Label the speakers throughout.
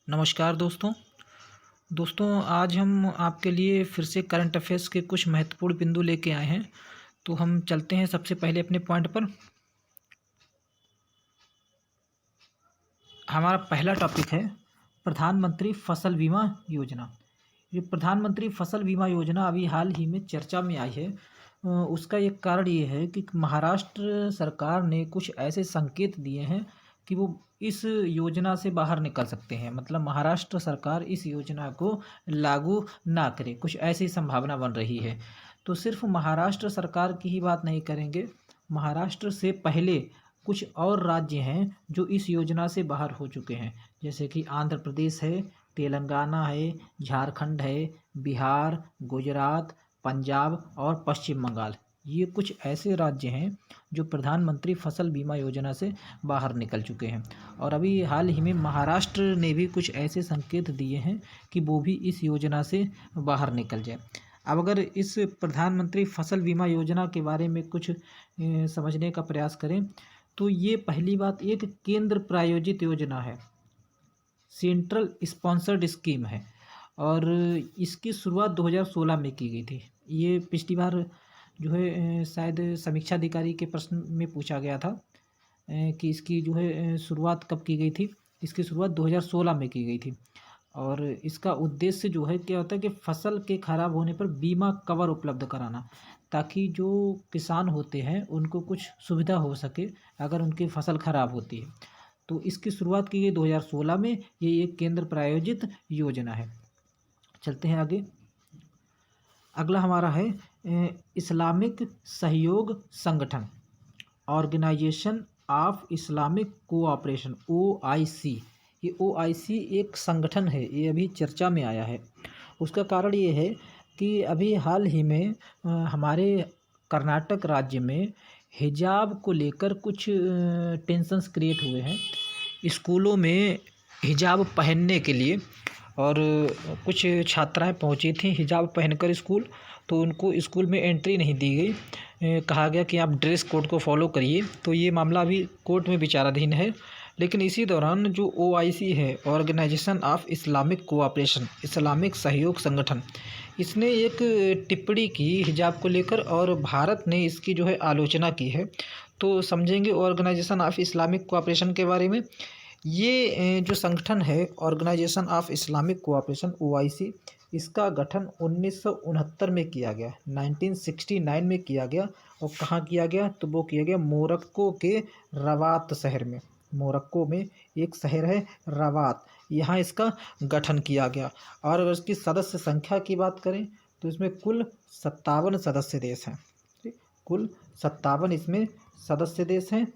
Speaker 1: नमस्कार दोस्तों। आज हम आपके लिए फिर से करंट अफेयर्स के कुछ महत्वपूर्ण बिंदु लेके आए हैं। तो हम चलते हैं सबसे पहले अपने पॉइंट पर। हमारा पहला टॉपिक है प्रधानमंत्री फसल बीमा योजना। ये प्रधानमंत्री फसल बीमा योजना अभी हाल ही में चर्चा में आई है। उसका एक कारण ये है कि महाराष्ट्र सरकार ने कुछ ऐसे संकेत दिए हैं कि वो इस योजना से बाहर निकल सकते हैं। मतलब महाराष्ट्र सरकार इस योजना को लागू ना करे, कुछ ऐसी संभावना बन रही है। तो सिर्फ महाराष्ट्र सरकार की ही बात नहीं करेंगे, महाराष्ट्र से पहले कुछ और राज्य हैं जो इस योजना से बाहर हो चुके हैं, जैसे कि आंध्र प्रदेश है, तेलंगाना है, झारखंड है, बिहार, गुजरात, पंजाब और पश्चिम बंगाल। ये कुछ ऐसे राज्य हैं जो प्रधानमंत्री फसल बीमा योजना से बाहर निकल चुके हैं। और अभी हाल ही में महाराष्ट्र ने भी कुछ ऐसे संकेत दिए हैं कि वो भी इस योजना से बाहर निकल जाए। अब अगर इस प्रधानमंत्री फसल बीमा योजना के बारे में कुछ समझने का प्रयास करें तो ये पहली बात एक केंद्र प्रायोजित योजना है, सेंट्रल स्पॉन्सर्ड स्कीम है। और इसकी शुरुआत 2016 में की गई थी। ये पिछली बार जो है शायद समीक्षा अधिकारी के प्रश्न में पूछा गया था कि इसकी जो है शुरुआत कब की गई थी। इसकी शुरुआत 2016 में की गई थी। और इसका उद्देश्य जो है क्या होता है कि फसल के खराब होने पर बीमा कवर उपलब्ध कराना, ताकि जो किसान होते हैं उनको कुछ सुविधा हो सके अगर उनकी फसल खराब होती है। तो इसकी शुरुआत की गई 2016 में। ये एक केंद्र प्रायोजित योजना है। चलते हैं आगे। अगला हमारा है इस्लामिक सहयोग संगठन, organisation of Islamic cooperation, OIC। ये OIC एक संगठन है, ये अभी चर्चा में आया है। उसका कारण ये है कि अभी हाल ही में हमारे कर्नाटक राज्य में हिजाब को लेकर कुछ टेंशन्स क्रिएट हुए हैं स्कूलों में हिजाब पहनने के लिए। और कुछ छात्राएं पहुंची थी हिजाब पहनकर स्कूल, तो उनको स्कूल में एंट्री नहीं दी गई। कहा गया कि आप ड्रेस कोड को फॉलो करिए। तो ये मामला अभी कोर्ट में विचाराधीन है। लेकिन इसी दौरान जो OIC है, organisation of Islamic cooperation, Islamic सहयोग संगठन, इसने एक टिप्पणी की हिजाब को लेकर और भारत ने इसकी जो है आलोचना की है। तो समझेंगे ऑर्गेनाइजेशन ऑफ इस्लामिक कोऑपरेशन के बारे में। ये जो संगठन है organisation of Islamic cooperation, OIC, इसका गठन 1969 में किया गया, 1969 में किया गया। और कहाँ किया गया? तो वो किया गया मोरक्को के रवात शहर में। मोरक्को में एक शहर है रवात, यहाँ इसका गठन किया गया। और अगर इसकी सदस्य संख्या की बात करें तो इसमें कुल 57 सदस्य देश हैं। ठीक, कुल 57 इसमें सदस्य देश हैं।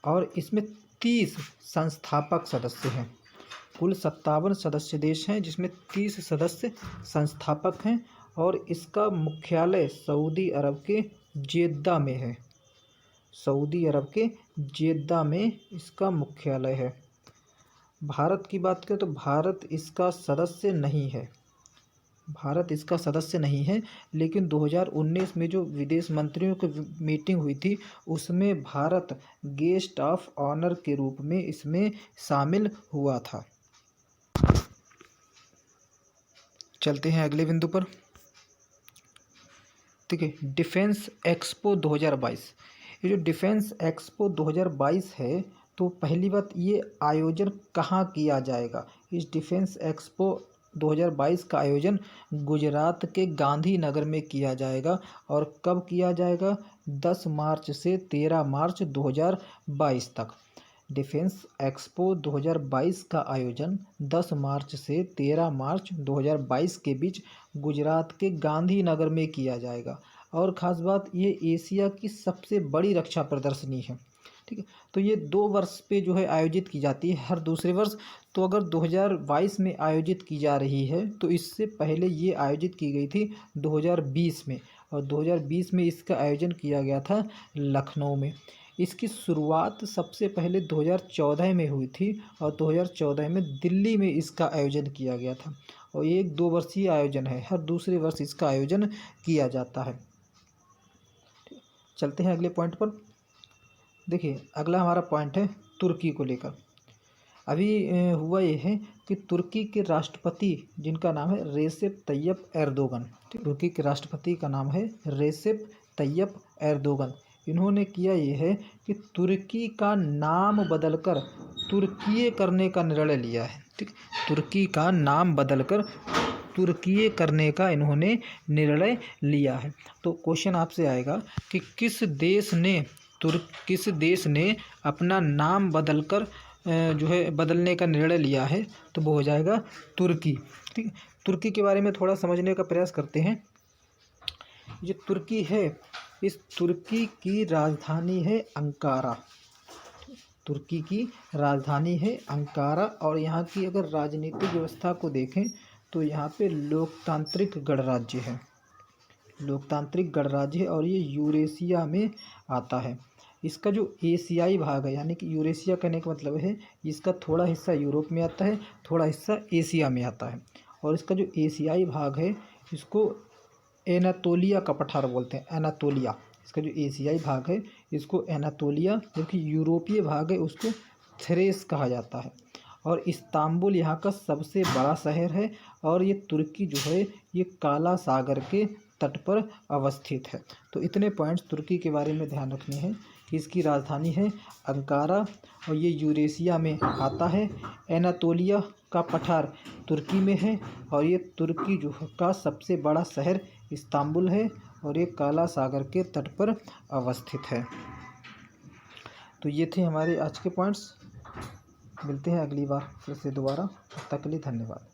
Speaker 1: और इसमें 30 संस्थापक सदस्य हैं। कुल 57 सदस्य देश हैं जिसमें 30 सदस्य संस्थापक हैं। और इसका मुख्यालय सऊदी अरब के जेद्दा में है। सऊदी अरब के जेद्दा में इसका मुख्यालय है। भारत की बात करें तो भारत इसका सदस्य नहीं है। भारत इसका सदस्य नहीं है। लेकिन 2019 में जो विदेश मंत्रियों की मीटिंग हुई थी उसमें भारत गेस्ट ऑफ ऑनर के रूप में इसमें शामिल हुआ था। चलते हैं अगले बिंदु पर। ठीक है, डिफेंस एक्सपो 2022। ये जो डिफेंस एक्सपो 2022 है, तो पहली बात ये आयोजन कहाँ किया जाएगा? इस डिफेंस एक्सपो 2022 का आयोजन गुजरात के गांधीनगर में किया जाएगा। और कब किया जाएगा? 10 मार्च से 13 मार्च 2022 तक। डिफेंस एक्सपो 2022 का आयोजन 10 मार्च से 13 मार्च 2022 के बीच गुजरात के गांधीनगर में किया जाएगा। और ख़ास बात ये एशिया की सबसे बड़ी रक्षा प्रदर्शनी है। ठीक है, तो ये 2 वर्ष पे जो है आयोजित की जाती है, हर दूसरे वर्ष। तो अगर 2022 में आयोजित की जा रही है तो इससे पहले ये आयोजित की गई थी 2020 में। और 2020 में इसका आयोजन किया गया था लखनऊ में। इसकी शुरुआत सबसे पहले 2014 में हुई थी और 2014 में दिल्ली में इसका आयोजन किया गया था। और ये एक 2 वर्षीय आयोजन है, हर दूसरे वर्ष इसका आयोजन किया जाता है। चलते हैं अगले पॉइंट पर। देखिए, अगला हमारा पॉइंट है तुर्की को लेकर। अभी हुआ ये है कि तुर्की के राष्ट्रपति जिनका नाम है रेसेप तैयप एर्दोगन, तुर्की के राष्ट्रपति का नाम है रेसेप तैयप एर्दोगन, इन्होंने किया ये है कि तुर्की का नाम बदलकर तुर्कीये करने का निर्णय लिया है। ठीक, तुर्की का नाम बदलकर तुर्कीये करने का इन्होंने निर्णय लिया है। तो क्वेश्चन आपसे आएगा कि किस देश ने अपना नाम बदलकर जो है बदलने का निर्णय लिया है, तो वो हो जाएगा तुर्की। ठीक, तुर्की के बारे में थोड़ा समझने का प्रयास करते हैं। जो तुर्की है, इस तुर्की की राजधानी है अंकारा। तुर्की की राजधानी है अंकारा, और यहाँ की अगर राजनीतिक व्यवस्था को देखें तो यहाँ पे लोकतांत्रिक गणराज्य है, लोकतांत्रिक गणराज्य है, और ये यूरेशिया में आता है। इसका जो एशियाई भाग है, यानी कि यूरेशिया कहने का मतलब है इसका थोड़ा हिस्सा यूरोप में आता है, थोड़ा हिस्सा एशिया में आता है, और इसका जो एशियाई भाग है इसको एनातोलिया का पठार बोलते हैं, एनातोलिया। इसका जो एशियाई भाग है इसको एनातोलिया, जबकि यूरोपीय भाग है उसको थ्रेस कहा जाता है। और इस्तांबुल यहाँ का सबसे बड़ा शहर है, और ये तुर्की जो है ये काला सागर के तट पर अवस्थित है। तो इतने पॉइंट्स तुर्की के बारे में ध्यान रखने हैं कि इसकी राजधानी है अंकारा, और ये यूरेशिया में आता है। एनातोलिया का पठार तुर्की में है, और ये तुर्की जो का सबसे बड़ा शहर इस्तांबुल है, और ये काला सागर के तट पर अवस्थित है। तो ये थे हमारे आज के पॉइंट्स। मिलते हैं अगली बार फिर से दोबारा। तब तक के लिए धन्यवाद।